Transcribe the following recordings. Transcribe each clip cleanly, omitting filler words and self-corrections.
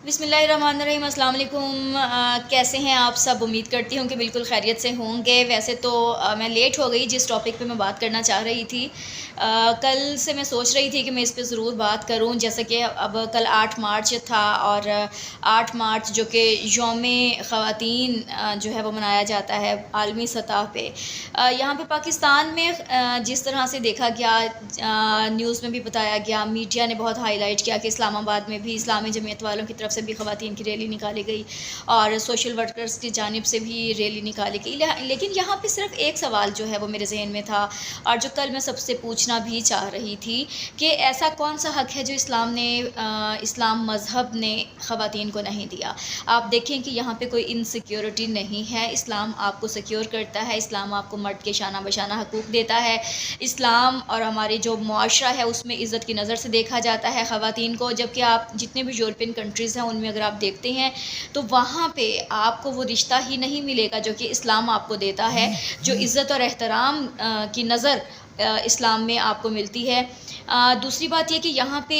बिस्मिल्लाहिर्रहमानिर्रहीम। अस्सलाम वालेकुम। कैसे हैं आप सब? उम्मीद करती हूँ कि बिल्कुल खैरियत से होंगे। वैसे तो मैं लेट हो गई जिस टॉपिक पे मैं बात करना चाह रही थी। कल से मैं सोच रही थी कि मैं इस पे ज़रूर बात करूँ, जैसे कि अब कल 8 मार्च था और 8 मार्च जो कि यौम ख़वातीन जो है वो मनाया जाता है आलमी सतह पे। यहाँ पे पाकिस्तान में जिस तरह से देखा गया, न्यूज़ में भी बताया गया, मीडिया ने बहुत हाईलाइट किया कि इस्लामाबाद में भी इस्लामी जमीयत वालों की तरफ से भी ख़वातीन की रैली निकाली गई और सोशल वर्कर्स की जानिब से भी रैली निकाली गई। लेकिन यहाँ पे सिर्फ एक सवाल जो है वो मेरे जहन में था और जो कल मैं सबसे पूछना भी चाह रही थी कि ऐसा कौन सा हक़ है जो इस्लाम मज़हब ने ख़वातीन को नहीं दिया। आप देखें कि यहाँ पे कोई इनसिक्योरिटी नहीं है। इस्लाम आपको सिक्योर करता है, इस्लाम आपको मर्द के शाना बशाना हकूक़ देता है। इस्लाम और हमारे जो मुआशरा है उसमें इज़्ज़त की नज़र से देखा जाता है ख़वातीन को, जबकि आप जितने भी यूरोपियन कंट्रीज़ हैं उनमें अगर आप देखते हैं तो वहाँ पे आपको वो रिश्ता ही नहीं मिलेगा जो कि इस्लाम आपको देता है, जो इज़्ज़त और एहतराम की नज़र इस्लाम में आपको मिलती है। दूसरी बात ये कि यहाँ पे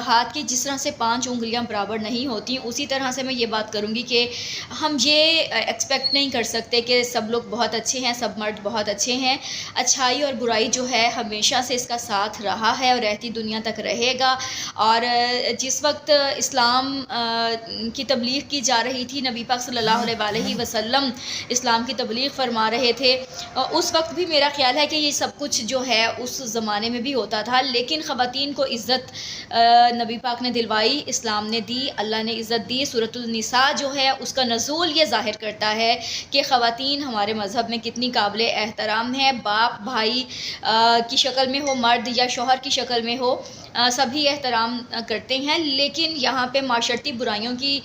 हाथ की जिस तरह से 5 उंगलियाँ बराबर नहीं होती, उसी तरह से मैं ये बात करूँगी कि हम ये एक्सपेक्ट नहीं कर सकते कि सब लोग बहुत अच्छे हैं, सब मर्द बहुत अच्छे हैं। अच्छाई और बुराई जो है हमेशा से इसका साथ रहा है और रहती दुनिया तक रहेगा। और जिस वक्त इस्लाम की तबलीग की जा रही थी, नबी पाक सल्लल्लाहु अलैहि वसल्लम इस्लाम की तबलीग फरमा रहे थे, उस वक्त भी मेरा ख़्याल है कि ये सब कुछ जो है उस ज़माने में भी होता था, लेकिन ख़वातीन को इज़्ज़त नबी पाक ने दिलवाई, इस्लाम ने दी, अल्लाह ने इज़्ज़त दी। सूरतुल निसा जो है उसका नज़ूल ये ज़ाहिर करता है कि ख़वातीन हमारे मज़हब में कितनी काबिल एहतराम है। बाप भाई की शक्ल में हो, मर्द या शौहर की शक्ल में हो, सभी एहतराम करते हैं। लेकिन यहाँ पे माशरती बुराइयों की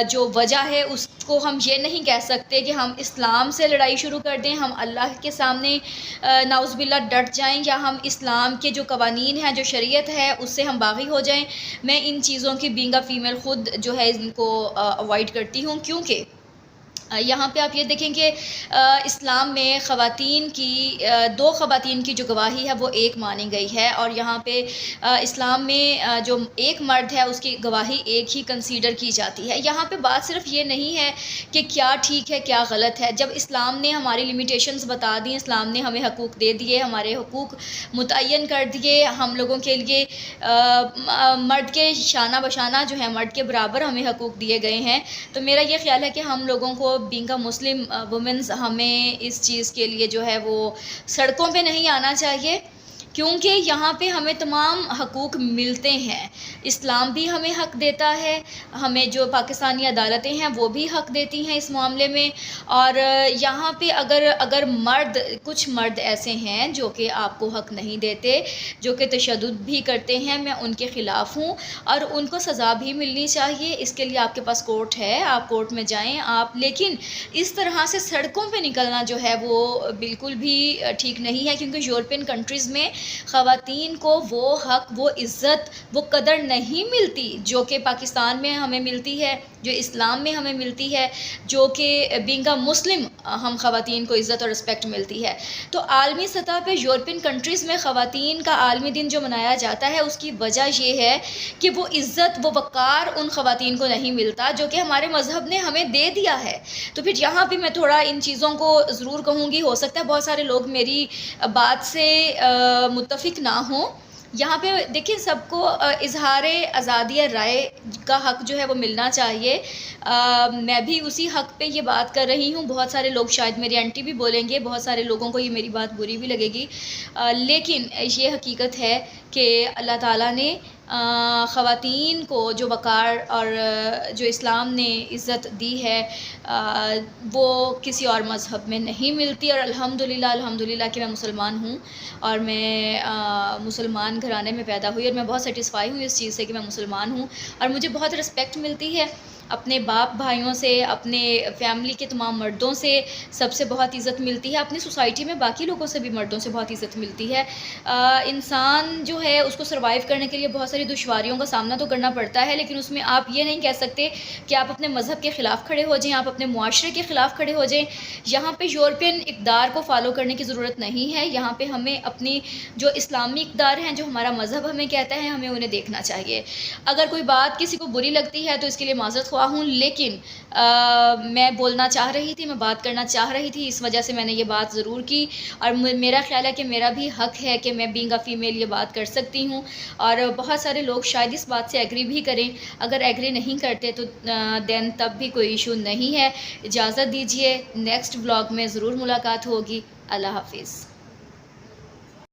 जो वजह है उसको हम ये नहीं कह सकते कि हम इस्लाम से लड़ाई शुरू कर दें, हम अल्लाह के सामने नाउज़ुबिल्लाह डट जाएं, या हम इस्लाम के जो कवानीन हैं, जो शरीयत है उससे हम बागी हो जाएं। मैं इन चीज़ों की बीइंग अ फ़ीमेल ख़ुद जो है इनको अवॉइड करती हूँ, क्योंकि यहाँ पे आप ये देखें कि इस्लाम में ख़वातीन की दो ख़वातीन की जो गवाही है वो एक मानी गई है, और यहाँ पे इस्लाम में जो एक मर्द है उसकी गवाही एक ही कंसीडर की जाती है। यहाँ पे बात सिर्फ ये नहीं है कि क्या ठीक है क्या गलत है। जब इस्लाम ने हमारी लिमिटेशंस बता दी, इस्लाम ने हमें हकूक़ दे दिए, हमारे हकूक़ मुतय्यन कर दिए, हम लोगों के लिए मर्द के शाना बशाना जो है मर्द के बराबर हमें हकूक़ दिए गए हैं, तो मेरा ये ख़्याल है कि हम लोगों को बीइंग अ मुस्लिम वुमेन्स हमें इस चीज़ के लिए जो है वो सड़कों पे नहीं आना चाहिए, क्योंकि यहाँ पे हमें तमाम हकूक़ मिलते हैं। इस्लाम भी हमें हक़ देता है, हमें जो पाकिस्तानी अदालतें हैं वो भी हक़ देती हैं इस मामले में। और यहाँ पे अगर कुछ मर्द ऐसे हैं जो कि आपको हक़ नहीं देते, जो कि तशद्दुद भी करते हैं, मैं उनके ख़िलाफ़ हूँ और उनको सज़ा भी मिलनी चाहिए। इसके लिए आपके पास कोर्ट है, आप कोर्ट में जाएँ आप। लेकिन इस तरह से सड़कों पे निकलना जो है वो बिल्कुल भी ठीक नहीं है, क्योंकि यूरोपियन कंट्रीज़ में ख़वातीन को वो हक़, वो इज़्ज़त, वो कदर नहीं मिलती जो कि पाकिस्तान में हमें मिलती है, जो इस्लाम में हमें मिलती है, जो कि बीइंग अ मुस्लिम हम ख़वातीन को इज़्ज़त और रिस्पेक्ट मिलती है। तो आलमी सतह पे यूरोपियन कंट्रीज़ में ख़वातीन का आलमी दिन जो मनाया जाता है उसकी वजह ये है कि वो इज़्ज़त, वो वक़ार उन ख़वातीन को नहीं मिलता जो कि हमारे मज़हब ने हमें दे दिया है। तो फिर यहाँ पे मैं थोड़ा इन चीज़ों को ज़रूर कहूँगी, हो सकता है बहुत सारे लोग मेरी बात से मुत्तफ़िक ना हों। यहाँ पे देखिए, सबको इज़हारे आज़ादी राय का हक़ जो है वो मिलना चाहिए। मैं भी उसी हक़ पे ये बात कर रही हूँ। बहुत सारे लोग शायद मेरी एंटी भी बोलेंगे, बहुत सारे लोगों को ये मेरी बात बुरी भी लगेगी, लेकिन ये हकीकत है कि अल्लाह ताला ने ख़वातीन को जो वक़ार और जो इस्लाम ने इज़्ज़त दी है वो किसी और मज़हब में नहीं मिलती। और अल्हम्दुलिल्लाह कि मैं मुसलमान हूँ और मैं मुसलमान घराने में पैदा हुई, और मैं बहुत सेटिस्फाई हूँ इस चीज़ से कि मैं मुसलमान हूँ, और मुझे बहुत रिस्पेक्ट मिलती है अपने बाप भाइयों से, अपने फैमिली के तमाम मर्दों से, सबसे बहुत इज़्ज़त मिलती है। अपनी सोसाइटी में बाकी लोगों से भी, मर्दों से बहुत इज़्ज़त मिलती है। इंसान जो है उसको सर्वाइव करने के लिए बहुत सारी ساری دشواریوں کا سامنا تو کرنا پڑتا ہے، لیکن اس میں آپ یہ نہیں کہہ سکتے کہ آپ اپنے مذہب کے خلاف کھڑے ہو جائیں، آپ اپنے معاشرے کے خلاف کھڑے ہو جائیں۔ یہاں پہ یورپین اقدار کو فالو کرنے کی ضرورت نہیں ہے، یہاں پہ ہمیں اپنی جو اسلامی اقدار ہیں، جو ہمارا مذہب ہمیں کہتا ہے، ہمیں انہیں دیکھنا چاہیے۔ اگر کوئی بات کسی کو بری لگتی ہے تو اس کے لیے معذرت خواہ ہوں، لیکن میں بولنا چاہ رہی تھی، میں بات کرنا چاہ رہی تھی، اس وجہ سے میں نے یہ بات ضرور کی، اور میرا خیال ہے کہ میرا بھی حق ہے کہ میں بینگ اے فیمیل یہ بات کر سکتی ہوں، اور بہت سارے لوگ شاید اس بات سے ایگری بھی کریں۔ اگر ایگری نہیں کرتے تو دین تب بھی کوئی ایشو نہیں ہے۔ اجازت دیجیے، نیکسٹ ولاگ میں ضرور ملاقات ہوگی۔ اللہ حافظ۔